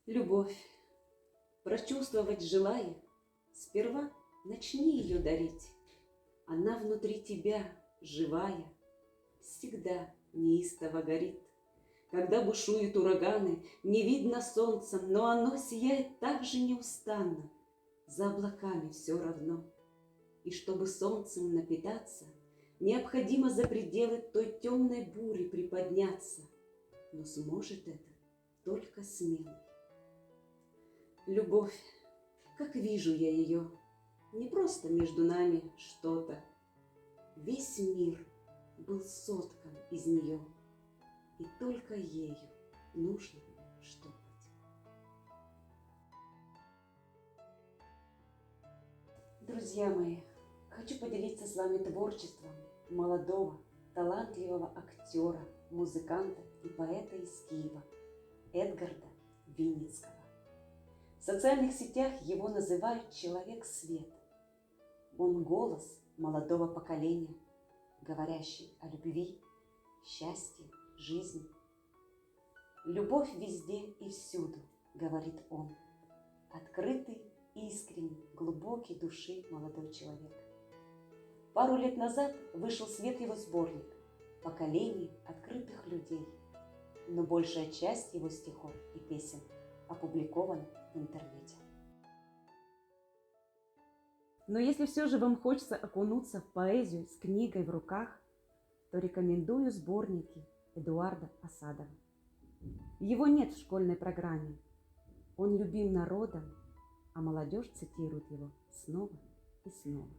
Любовь, прочувствовать желая, сперва начни ее дарить. Она внутри тебя, живая, всегда неистово горит. Когда бушуют ураганы, не видно солнцем, но оно сияет так же неустанно, за облаками все равно. И чтобы солнцем напитаться, необходимо за пределы той темной бури приподняться, но сможет это только смелый. Любовь, как вижу я ее, не просто между нами что-то. Весь мир был соткан из нее, и только ею нужно штопать. Друзья мои, хочу поделиться с вами творчеством молодого, талантливого актера, музыканта и поэта из Киева Эдгарда Винницкого. В социальных сетях его называют «Человек-свет». Он голос молодого поколения, говорящий о любви, счастье, жизни. «Любовь везде и всюду», — говорит он. Открытый, искренний, глубокий души молодой человек. Пару лет назад вышел в свет его сборник «Поколение открытых людей», но большая часть его стихов и песен опубликована в интернете. Но если все же вам хочется окунуться в поэзию с книгой в руках, то рекомендую сборники Эдуарда Асадова. Его нет в школьной программе. Он любим народом, а молодежь цитирует его снова и снова.